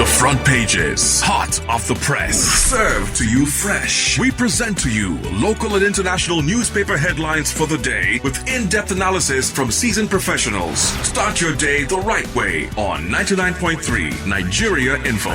The front pages, hot off the press, served to you fresh. We present to you local and international newspaper headlines for the day with in-depth analysis from seasoned professionals. Start your day the right way on 99.3 Nigeria Info.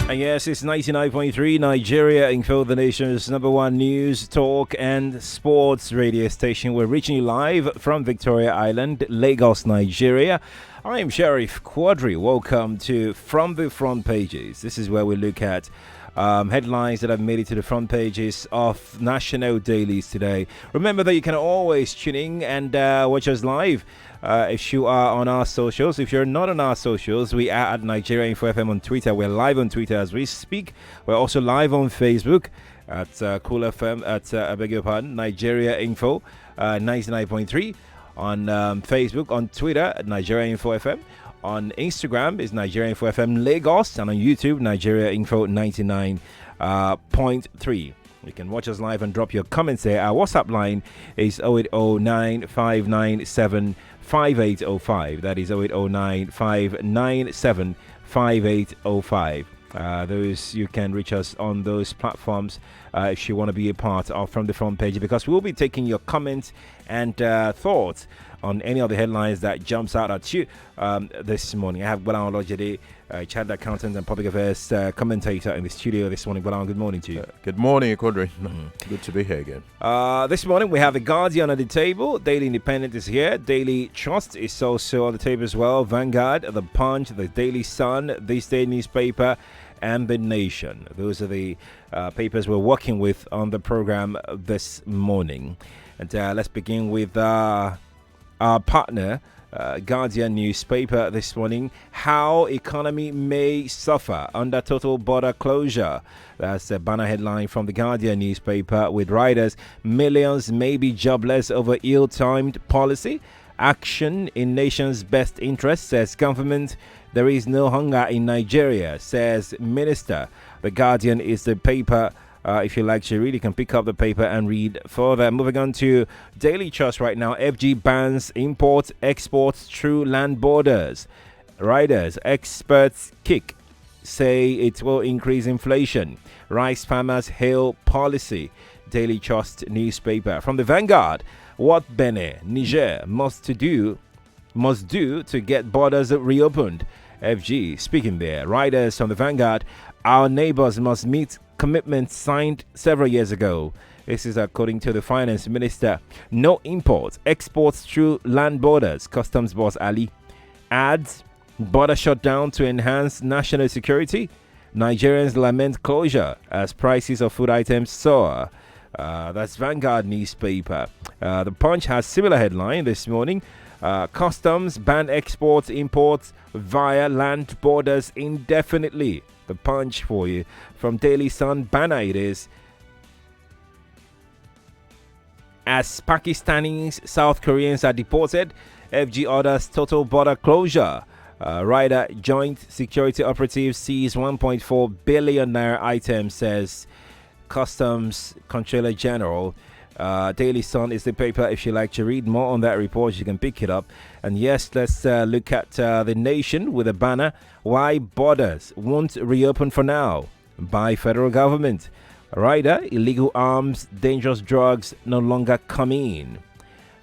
And yes, it's 99.3 Nigeria Info, the nation's number one news, talk, and sports radio station. We're reaching you live from Victoria Island, Lagos, Nigeria. I am Sheriff Quadry. Welcome to From the Front Pages. This is where we look at headlines that have made it to the front pages of national dailies today. Remember that you can always tune in and watch us live. If you are on our socials. If you're not on our socials, we are at Nigeria Info FM on Twitter. We're live on Twitter as we speak. We're also live on Facebook at Cool FM at I beg your pardon, Nigeria Info 99.3 on Facebook, on Twitter at Nigeria Info FM. On Instagram is Nigeria Info FM Lagos, and on YouTube Nigeria Info 99.3. You can watch us live and drop your comments there. Our WhatsApp line is 0809-597-5805. That is 0809-597-5805. Those you can reach us on those platforms if you want to be a part of From the Front Page, because we'll be taking your comments and thoughts on any of the headlines that jumps out at you this morning. I have Gbolahan Olojede, chartered accountant and public affairs commentator in the studio this morning. Gbolahan, good morning to you. Good morning, Quadry. Good to be here again. This morning we have The Guardian on the table. Daily Independent is here. Daily Trust is also on the table as well. Vanguard, The Punch, The Daily Sun, This Day newspaper, and The Nation. Those are the papers we're working with on the program this morning. And let's begin with our partner, Guardian newspaper this morning. How economy may suffer under total border closure. That's a banner headline from the Guardian newspaper, with riders. Millions may be jobless over ill-timed policy. Action in nation's best interest, says government. There is no hunger in Nigeria, says minister. The Guardian is the paper. If you like to read, you can pick up the paper and read further. Moving on to Daily Trust right now. FG bans imports, exports through land borders. Riders, experts kick, say it will increase inflation. Rice farmers hail policy. Daily Trust newspaper. From the Vanguard, what Benin, Niger must do to get borders reopened. FG speaking there. Riders from the Vanguard, our neighbors must meet commitments signed several years ago. This is according to the finance minister. No imports, exports through land borders. Customs boss Ali adds border shutdown to enhance national security. Nigerians lament closure as prices of food items soar. That's Vanguard newspaper. The Punch has similar headline this morning. Customs ban exports, imports via land borders indefinitely. The Punch for you. From Daily Sun, banner it is. As Pakistanis, South Koreans are deported, FG orders total border closure. Rider joint security operatives seize 1.4 billion naira item, says Customs Controller General. Daily Sun is the paper. If you like to read more on that report, you can pick it up. And yes, let's look at The Nation with a banner. Why borders won't reopen for now by federal government. Rider, illegal arms, dangerous drugs no longer come in.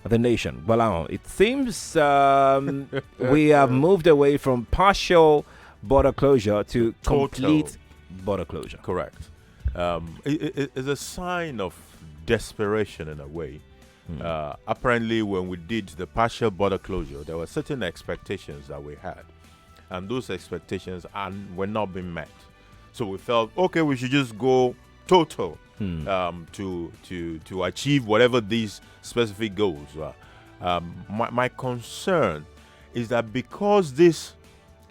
The Nation. Well, it seems we have moved away from partial border closure to complete border closure. Correct. It's a sign of desperation in a way. Apparently, when we did the partial border closure, there were certain expectations that we had, and those expectations were not being met. So we felt, okay, we should just go total to achieve whatever these specific goals were. My concern is that because this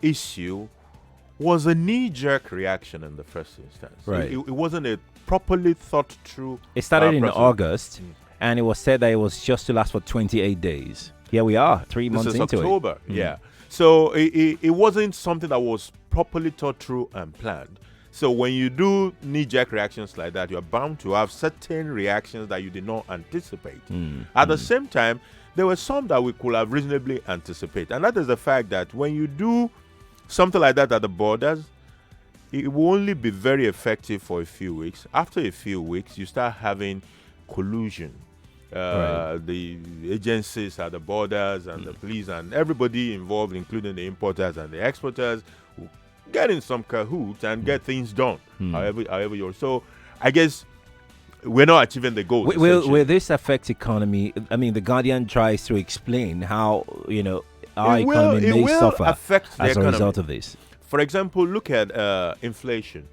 issue was a knee-jerk reaction in the first instance, right. It wasn't a properly thought through. It started in August, and it was said that it was just to last for 28 days. Here we are, 3 months into October, it. Yeah. So it wasn't something that was properly thought through and planned. So when you do knee-jerk reactions like that, you're bound to have certain reactions that you did not anticipate. At the same time, there were some that we could have reasonably anticipate. And that is the fact that when you do something like that at the borders, it will only be very effective for a few weeks. After a few weeks, you start having collusion. The agencies at the borders and the police and everybody involved, including the importers and the exporters, who get in some cahoots and get things done. However you're. So I guess we're not achieving the goals. Will this affect economy? I mean, the Guardian tries to explain how our economy may suffer as a result of this. For example, look at inflation.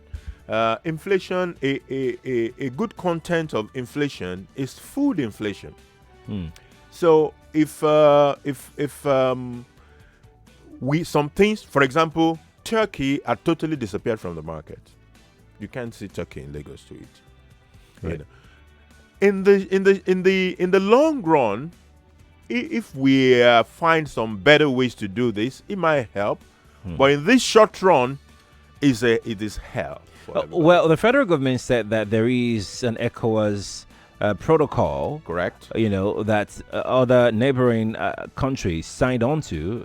Inflation, a good content of inflation is food inflation. So if some things, for example, turkey are totally disappeared from the market. You can't see turkey in Lagos to eat. Right. In the long run, if we find some better ways to do this, it might help. But in this short run, it is hell. Well, the federal government said that there is an ECOWAS protocol, correct? That other neighboring countries signed on to,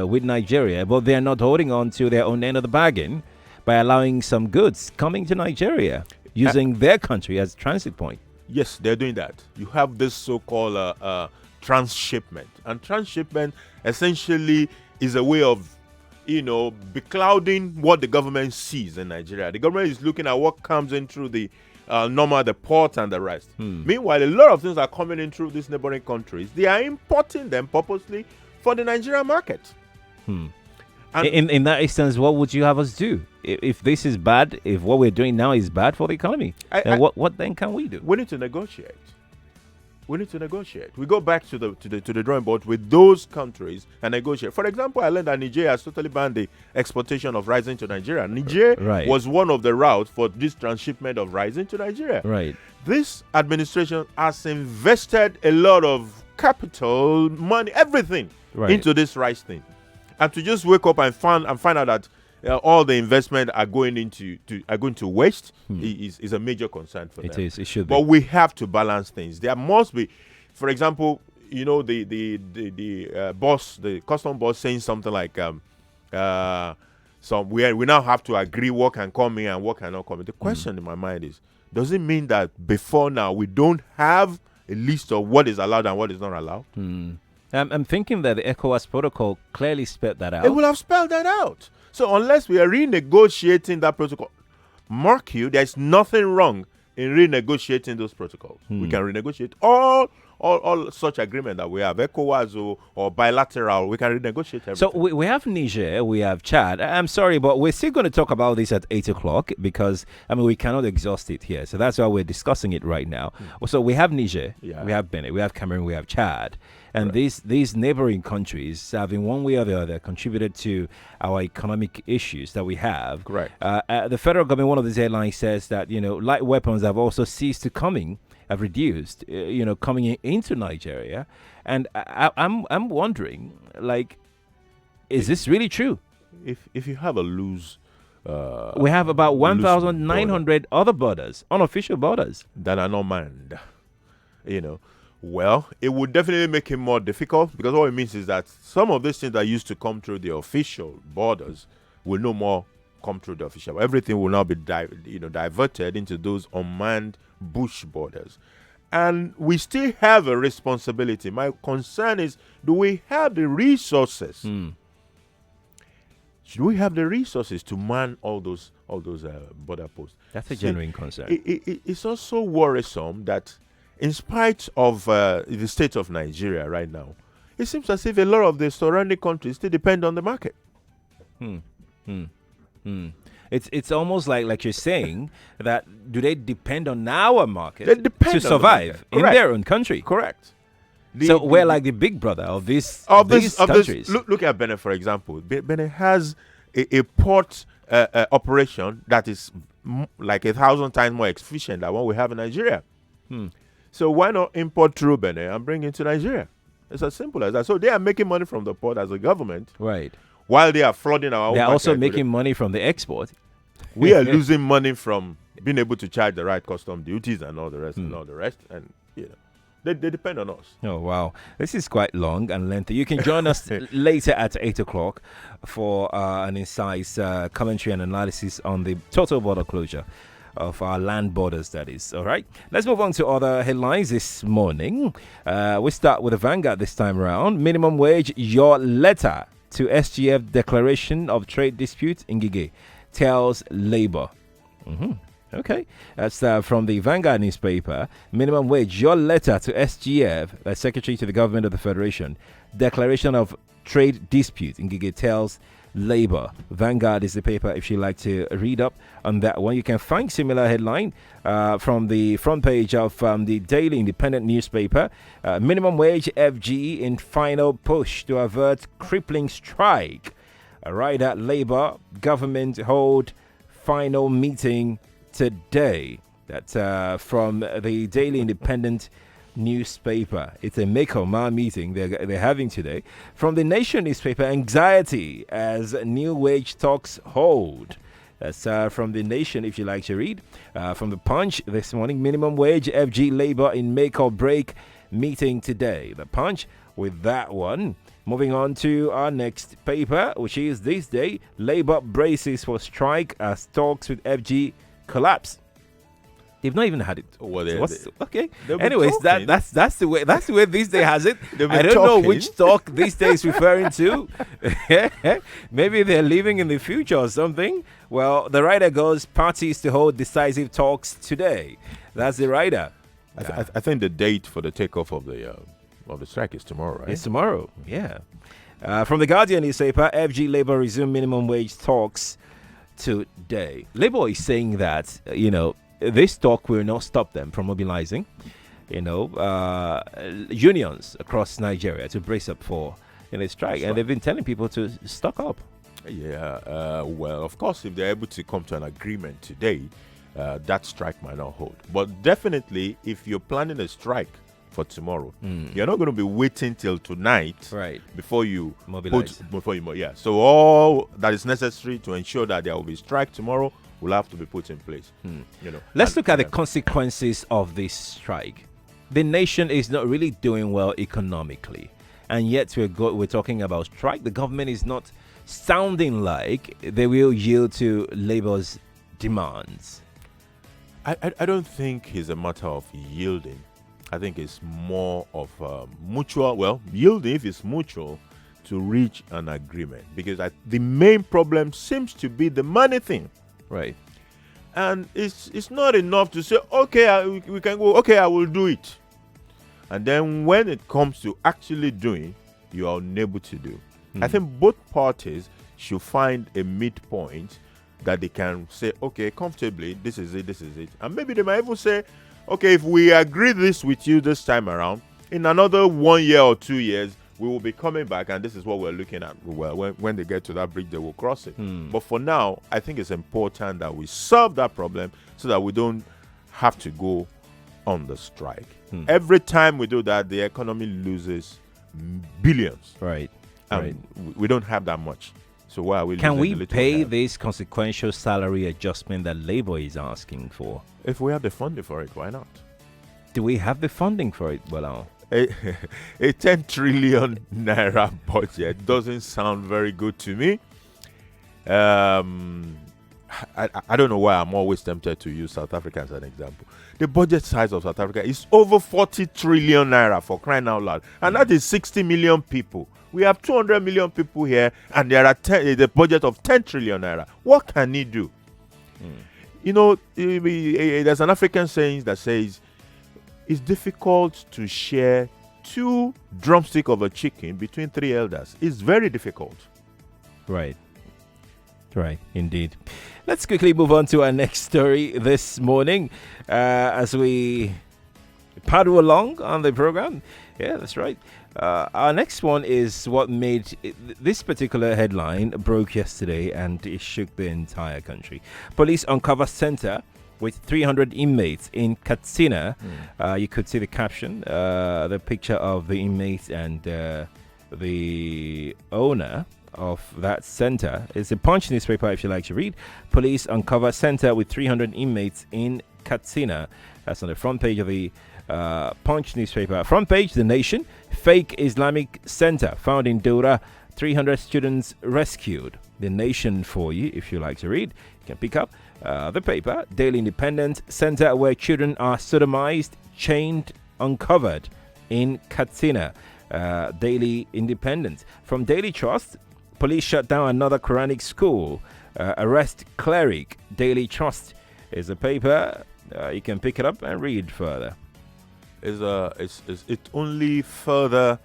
with Nigeria, but they're not holding on to their own end of the bargain by allowing some goods coming to Nigeria using their country as a transit point. Yes, they're doing that. You have this so-called transshipment, and transshipment essentially is a way of beclouding what the government sees in Nigeria. The government is looking at what comes in through the the ports and the rest. Meanwhile, a lot of things are coming in through these neighboring countries. They are importing them purposely for the Nigerian market. And in that instance, what would you have us do? If this is bad, if what we're doing now is bad for the economy, then what then can we do? We need to negotiate. We go back to the drawing board with those countries and negotiate. For example, I learned that Niger has totally banned the exportation of rice into Nigeria. Niger was one of the routes for this transshipment of rice into Nigeria. Right. This administration has invested a lot of capital, money, everything into this rice thing, and to just wake up and find out that all the investment are going to waste is a major concern for them. It is. It should be. But we have to balance things. There must be, for example, the custom boss saying something like we now have to agree what can come in and what cannot come in. The question in my mind is, does it mean that before now we don't have a list of what is allowed and what is not allowed? I'm thinking that the ECOWAS protocol clearly spelled that out. It will have spelled that out. So unless we are renegotiating that protocol, mark you, there's nothing wrong in renegotiating those protocols. We can renegotiate all such agreement that we have, ECOWAS or bilateral. We can renegotiate everything. So we have Niger, we have Chad. I'm sorry, but we're still going to talk about this at 8 o'clock because, we cannot exhaust it here. So that's why we're discussing it right now. So we have Niger, we have Benin, we have Cameroon, we have Chad. And these neighboring countries have, in one way or the other, contributed to our economic issues that we have. Correct. The federal government, one of these airlines says that, light weapons have also ceased to have reduced, coming into Nigeria. And I'm wondering, is this really true? If you have a loose... we have about 1,900 other borders, unofficial borders. That are not manned, Well, it would definitely make it more difficult, because what it means is that some of these things that used to come through the official borders will no more come through the official. Everything will now be diverted into those unmanned bush borders. And we still have a responsibility. My concern is, do we have the resources? Should we have the resources to man all those border posts? That's a genuine concern. It's also worrisome that, in spite of the state of Nigeria right now, it seems as if a lot of the surrounding countries still depend on the market. It's almost like you're saying that, do they depend on our market to survive in their own country? Correct. We're like the big brother of these countries. Look at Benin, for example. Benin has a port operation that is like 1,000 times more efficient than what we have in Nigeria. So why not import through Benin and bring it to Nigeria? It's as simple as that. So they are making money from the port as a government. Right. While they are flooding our own They're market. also making money from the export. We are losing money from being able to charge the right custom duties and all the rest and all the rest. And They depend on us. Oh, wow. This is quite long and lengthy. You can join us later at 8 o'clock for an incise commentary and analysis on the total border closure of our land borders, that is. All right. Let's move on to other headlines this morning. We start with the Vanguard this time around. Minimum wage, your letter to SGF declaration of trade dispute in Ngige tells Labour. Okay, that's from the Vanguard newspaper. Minimum wage, your letter to SGF, Secretary to the Government of the Federation, declaration of trade dispute in Ngige tells Labour. Vanguard is the paper if you'd like to read up on that one. You can find similar headline from the front page of the Daily Independent newspaper. Minimum wage FGE in final push to avert crippling strike. Right at Labour, government hold final meeting today. That's from the Daily Independent newspaper. It's a make or mar meeting they're having today. From the Nation newspaper, anxiety as new wage talks hold. That's from the Nation if you like to read. From the Punch this morning, minimum wage FG Labour in make or break meeting today. The Punch with that one. Moving on to our next paper, which is this day, Labour braces for strike as talks with FG collapse. They've not even had it. Well, okay. Anyways, that's the way this day has it. I don't know which talk this day is referring to. Maybe they're living in the future or something. Well, the writer goes, parties to hold decisive talks today. That's the writer. I think the date for the takeoff of the strike is tomorrow, right? It's tomorrow. Yeah. From the Guardian newspaper, FG Labour resume minimum wage talks today. Labour is saying that this talk will not stop them from mobilizing, unions across Nigeria to brace up for a strike. That's and they've been telling people to stock up. Yeah, well, of course, if they're able to come to an agreement today, that strike might not hold. But definitely, if you're planning a strike for tomorrow, you're not going to be waiting till tonight, right, before you mobilize. Yeah. So all that is necessary to ensure that there will be strike tomorrow will have to be put in place. Let's look at the consequences of this strike. The nation is not really doing well economically, and yet we're talking about strike. The government is not sounding like they will yield to Labour's demands. I don't think it's a matter of yielding. I think it's more of yielding if it's mutual to reach an agreement, because the main problem seems to be the money thing. Right. And it's not enough to say, okay, we can go, okay, I will do it. And then when it comes to actually doing, you are unable to do. I think both parties should find a midpoint that they can say, okay, comfortably, this is it. And maybe they might even say, okay, if we agree this with you this time around, in another 1 year or 2 years, we will be coming back, and this is what we're looking at. Well, when they get to that bridge, they will cross it. But for now, I think it's important that we solve that problem so that we don't have to go on the strike. Every time we do that, the economy loses billions. Right. We don't have that much. So why are we? Can we pay this consequential salary adjustment that Labour is asking for? If we have the funding for it, why not? Do we have the funding for it, Gbolahan? A 10 trillion naira budget doesn't sound very good to me. I don't know why I'm always tempted to use South Africa as an example. The budget size of South Africa is over 40 trillion naira, for crying out loud. And that is 60 million people. We have 200 million people here, and there are the budget of 10 trillion naira. What can he do? There's an African saying that says, it's difficult to share 2 drumsticks of a chicken between 3 elders. It's very difficult. Right, indeed. Let's quickly move on to our next story this morning as we paddle along on the program. Yeah, that's right. Our next one is what made this particular headline broke yesterday, and it shook the entire country. Police uncover center with 300 inmates in Katsina. You could see the caption, the picture of the inmates and the owner of that center. It's a Punch newspaper if you like to read. Police uncover center with 300 inmates in Katsina. That's on the front page of the Punch newspaper. Front page, The Nation. Fake Islamic Center found in Dora. 300 students rescued. The Nation for you, if you like to read. You can pick up the paper. Daily Independent. Center where children are sodomized, chained, uncovered in Katsina. Daily Independent. From Daily Trust, police shut down another Quranic school. Arrest cleric. Daily Trust is a paper. You can pick it up and read further. It only further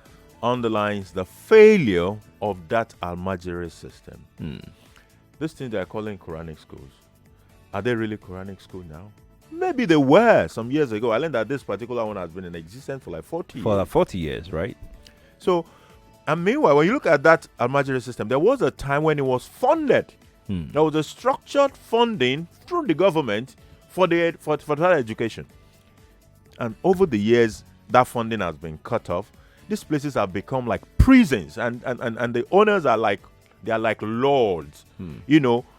underlines the failure of that Almajiri system. This thing they are calling Quranic schools, are they really Quranic school now? Maybe they were some years ago. I learned that this particular one has been in existence for like 40 years. For like 40 years, right? So, and meanwhile, when you look at that Almajiri system, there was a time when it was funded. There was a structured funding through the government for that education. And over the years, that funding has been cut off. These places have become like prisons, and the owners are like lords,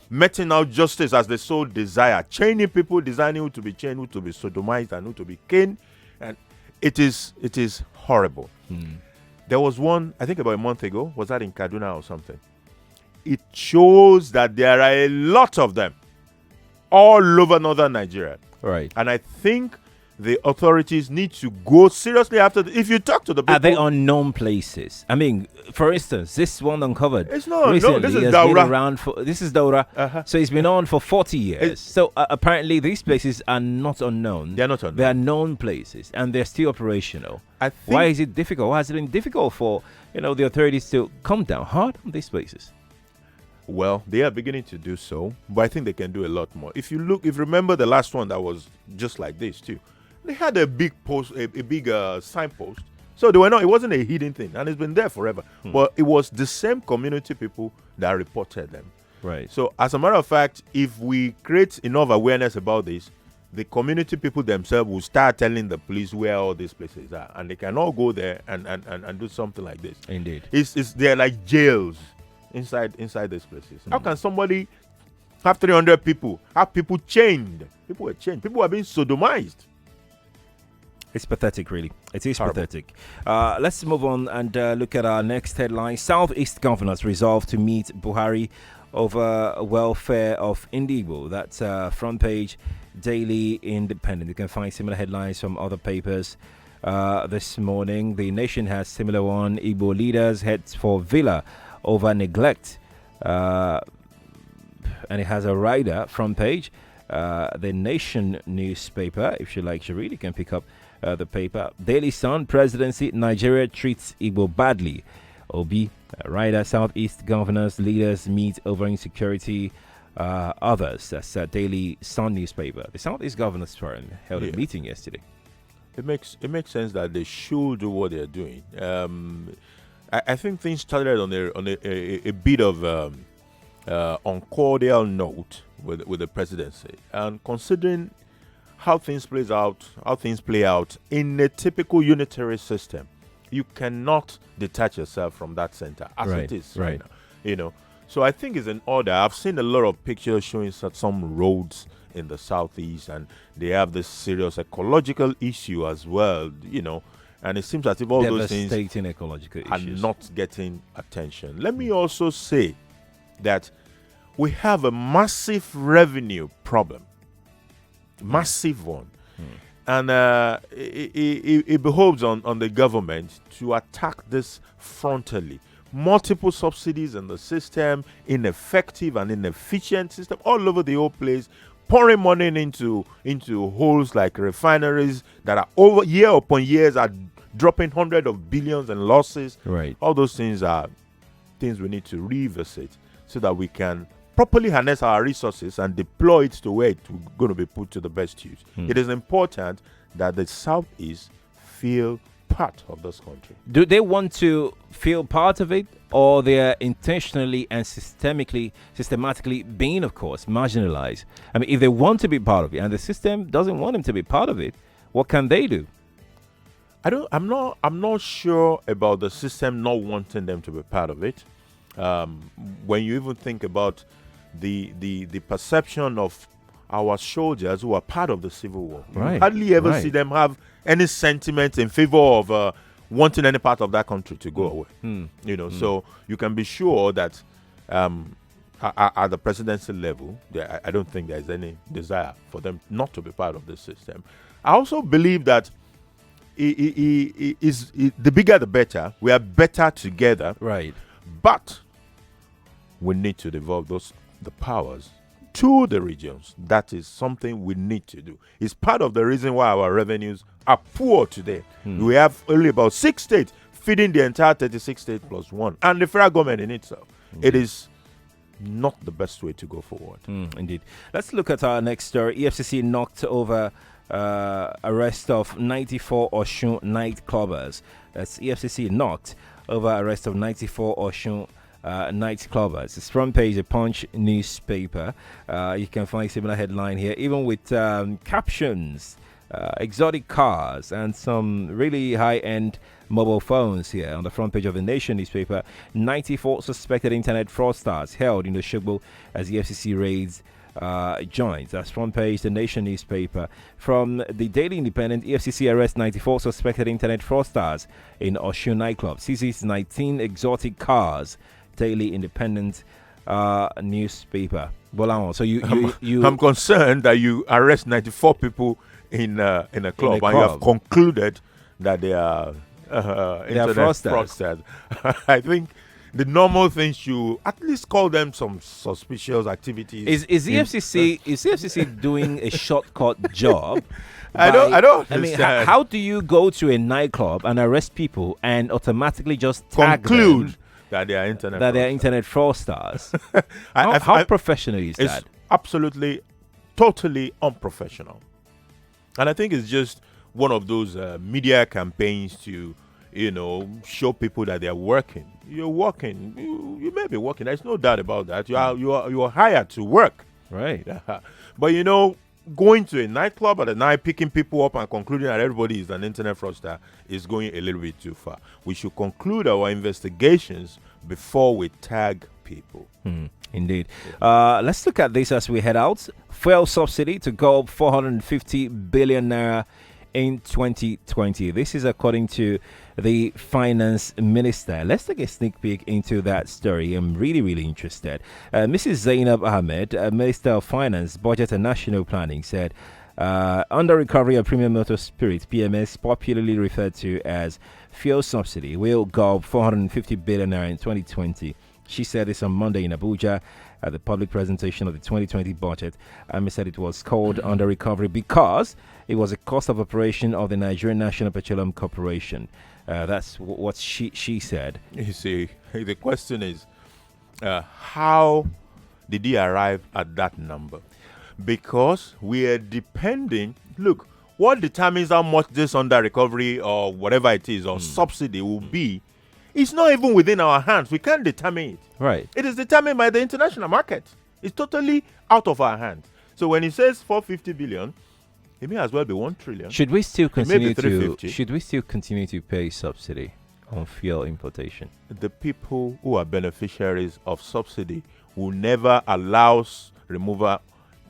meting out justice as they so desire, chaining people, designing who to be chained, who to be sodomized, and who to be caned, and it is horrible. There was one, I think about a month ago, was that in Kaduna or something? It shows that there are a lot of them all over northern Nigeria, right? And I think the authorities need to go seriously after if you talk to the people. Are they unknown places? I mean, for instance, this one uncovered. It's not. Recently, No, this is Daura. This is Daura. So it's been on for 40 years. So apparently these places are not unknown. They are not unknown. They are known places, and they're still operational. Why is it difficult? Why has it been difficult for the authorities to come down hard on these places? Well, they are beginning to do so, but I think they can do a lot more. If you remember the last one that was just like this too. They had a big post, a big signpost. So they were not. It wasn't a hidden thing, and it's been there forever. But it was the same community people that reported them. Right. So as a matter of fact, if we create enough awareness about this, the community people themselves will start telling the police where all these places are, and they can all go there and do something like this. Indeed. They're like jails inside these places. How can somebody have 300 people, have people chained? People were chained. People were being sodomized. It's pathetic, really. It is Horrible. pathetic. Let's move on and look at our next headline. Southeast governors resolve to meet Buhari over welfare of Indigo. That's front page, Daily Independent. You can find similar headlines from other papers this morning. The Nation has similar one. Igbo leaders heads for Villa over neglect. And it has a rider front page. The Nation newspaper, if you like to read, you can pick up the paper. Daily Sun, presidency, Nigeria treats Igbo badly. Obi, rider, Southeast governors, leaders meet over insecurity. Others, that's Daily Sun newspaper. The Southeast Governors Forum held a meeting yesterday. It makes sense that they should do what they're doing. I think things started on a bit of uncordial note with the presidency, and considering how things play out in a typical unitary system, you cannot detach yourself from that center as it is right now. So I think it's in order. I've seen a lot of pictures showing some roads in the southeast, and they have this serious ecological issue as well. And it seems as if all those things ecological are issues not getting attention. Let me also say that we have a massive revenue problem. Massive one. And it behoves on the government to attack this frontally. Multiple subsidies in the system, ineffective and inefficient system all over the whole place, pouring money into holes like refineries that are over year upon years are dropping hundreds of billions in losses. Right. All those things are things we need to revisit so that we can properly harness our resources and deploy it to where it's going to be put to the best use. It is important that the Southeast feel part of this country. Do they want to feel part of it, or they're intentionally and systematically being, of course, marginalized? I mean, if they want to be part of it and the system doesn't want them to be part of it, what can they do? I'm not sure about the system not wanting them to be part of it. When you even think about the perception of our soldiers who are part of the civil war. Right. You hardly ever see them have any sentiment in favor of wanting any part of that country to go away. So you can be sure that at the presidency level, I don't think there's any desire for them not to be part of the system. I also believe that the bigger the better. We are better together. Right. But we need to devolve the powers to the regions. That is something we need to do. It's part of the reason why our revenues are poor today. We have only about 6 states feeding the entire 36 states plus one, and the federal government in itself. It is not the best way to go forward. Indeed. Let's look at our next story. EFCC knocked over arrest of 94 Osun nightclubbers. That's EFCC knocked over arrest of 94 Osun nightclubbers. It's front page of Punch newspaper. You can find similar headline here, even with captions, exotic cars, and some really high-end mobile phones here on the front page of the Nation newspaper. 94 suspected internet fraudsters held in the Shogbo as the FCC raids joins. That's front page the Nation newspaper. From the Daily Independent, EFCC arrests 94 suspected internet fraudsters in Osun nightclub. Seizes 19 exotic cars. Daily Independent newspaper. Gbolahan, so you I'm concerned that you arrest 94 people in a club and you have concluded that they are internet fraudsters. I think the normal things, you at least call them some suspicious activities. Is the FCC doing a shortcut job? I don't understand. I mean, how do you go to a nightclub and arrest people and automatically just conclude that they are internet fraudsters? How professional is that? It's absolutely, totally unprofessional. And I think it's just one of those media campaigns to, show people that they are working. You're working. You may be working. There's no doubt about that. You are hired to work. Right. But going to a nightclub at a night, picking people up and concluding that everybody is an internet fraudster is going a little bit too far. We should conclude our investigations before we tag people. Indeed. Let's look at this as we head out. Fuel subsidy to go up 450 billion naira in 2020. This is according to the finance minister. Let's take a sneak peek into that story. I'm really, really interested. Mrs. Zainab Ahmed, Minister of Finance, Budget and National Planning, said under recovery of premium motor spirit, PMS, popularly referred to as fuel subsidy, will go up 450 billion naira in 2020. She said this on Monday in Abuja at the public presentation of the 2020 budget. Amy said it was called under recovery because it was a cost of operation of the Nigerian National Petroleum Corporation. That's what she said. You see, the question is, how did he arrive at that number? Because we are depending. Look, what determines how much this under recovery or whatever it is or subsidy will be, it's not even within our hands. We can't determine it. Right. It is determined by the international market. It's totally out of our hands. So when he says 450 billion, it may as well be 1 trillion. Should we still continue to pay subsidy on fuel importation? The people who are beneficiaries of subsidy will never allow removal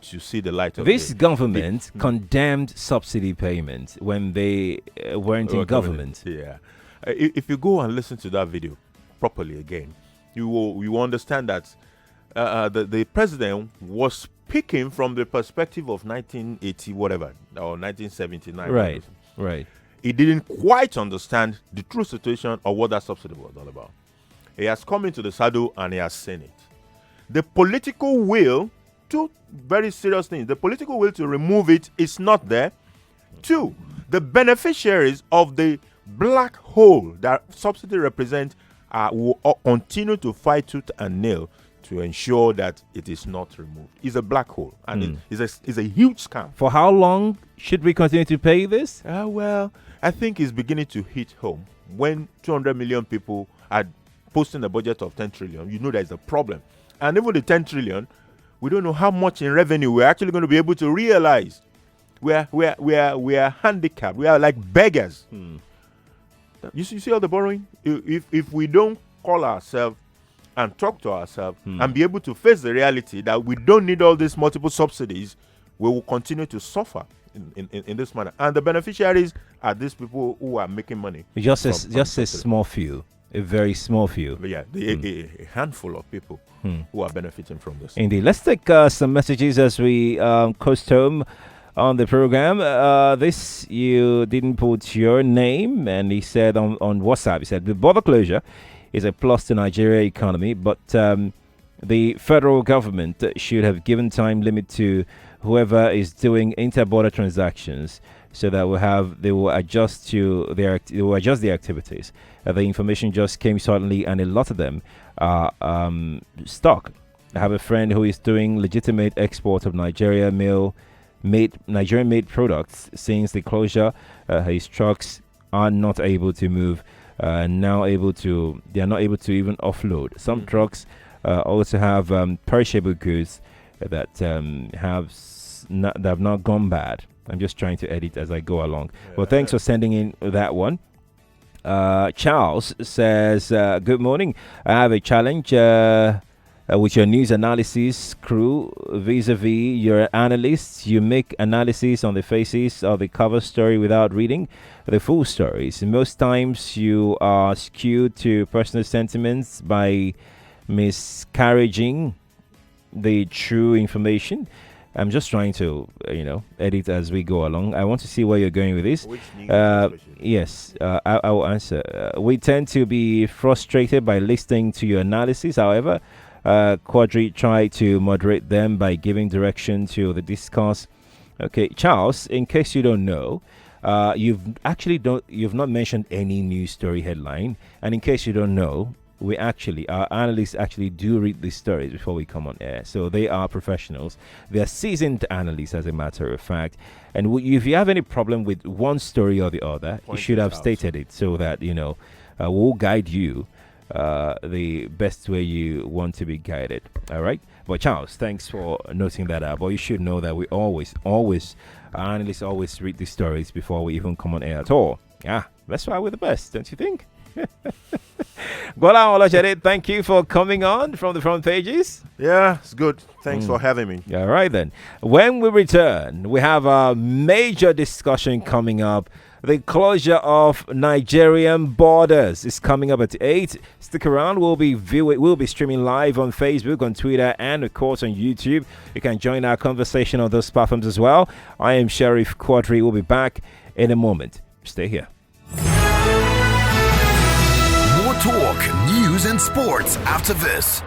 to see the light of day. This government condemned subsidy payments when they weren't in government. Yeah. If you go and listen to that video properly again, you will understand that the president was speaking from the perspective of 1980 whatever or 1979. Right. He didn't quite understand the true situation of what that subsidy was all about. He has come into the saddle and he has seen it. The political will, two very serious things. The political will to remove it is not there. Two, the beneficiaries of the black hole that subsidy represents will continue to fight tooth and nail to ensure that it is not removed. It's a black hole, and it's a huge scam. For how long should we continue to pay this? Well, I think it's beginning to hit home. When 200 million people are posting a budget of 10 trillion, you know there's a problem. And even the 10 trillion, we don't know how much in revenue we're actually going to be able to realize. We are handicapped. We are like beggars. You see all the borrowing? If we don't call ourselves and talk to ourselves and be able to face the reality that we don't need all these multiple subsidies, we will continue to suffer in this manner. And the beneficiaries are these people who are making money. Just a small few, a very small few. But yeah, a handful of people who are benefiting from this. Indeed. Let's take some messages as we coast home on the program. This, you didn't put your name, and he said on WhatsApp, he said, the border closure is a plus to Nigeria economy, but the federal government should have given time limit to whoever is doing inter-border transactions, so that they will adjust their activities. The information just came suddenly, and a lot of them are stuck. I have a friend who is doing legitimate export of Nigerian-made products. Since the closure, his trucks are not able to move. They are not able to even offload. Some trucks also have perishable goods that have not gone bad. I'm just trying to edit as I go along. Well, thanks for sending in that one. Charles says, good morning. I have a challenge with your news analysis crew vis-a-vis your analysts. You make analysis on the faces of the cover story without reading the full stories. Most times you are skewed to personal sentiments by miscarrying the true information. I'm just trying to, edit as we go along. I want to see where you're going with this. Yes, I will answer. We tend to be frustrated by listening to your analysis. However, Quadry tried to moderate them by giving direction to the discourse. Okay, Charles, in case you don't know, you've not mentioned any news story headline. And in case you don't know, our analysts actually do read these stories before we come on air. So they are professionals. They are seasoned analysts, as a matter of fact. And if you have any problem with one story or the other, you should have stated it, so that, we'll guide you the best way you want to be guided. All right. But Charles, thanks for noting that up. But you should know that we our analysts always read these stories before we even come on air at all. Yeah, that's why we're the best, don't you think? Gbolahan, Olojede, thank you for coming on from the front pages. Yeah, it's good. Thanks for having me. All right, then. When we return, we have a major discussion coming up. The closure of Nigerian borders is coming up at 8. Stick around. We'll be streaming live on Facebook, on Twitter, and of course on YouTube. You can join our conversation on those platforms as well. I am Sheriff Quadry. We'll be back in a moment. Stay here. More talk, news, and sports after this.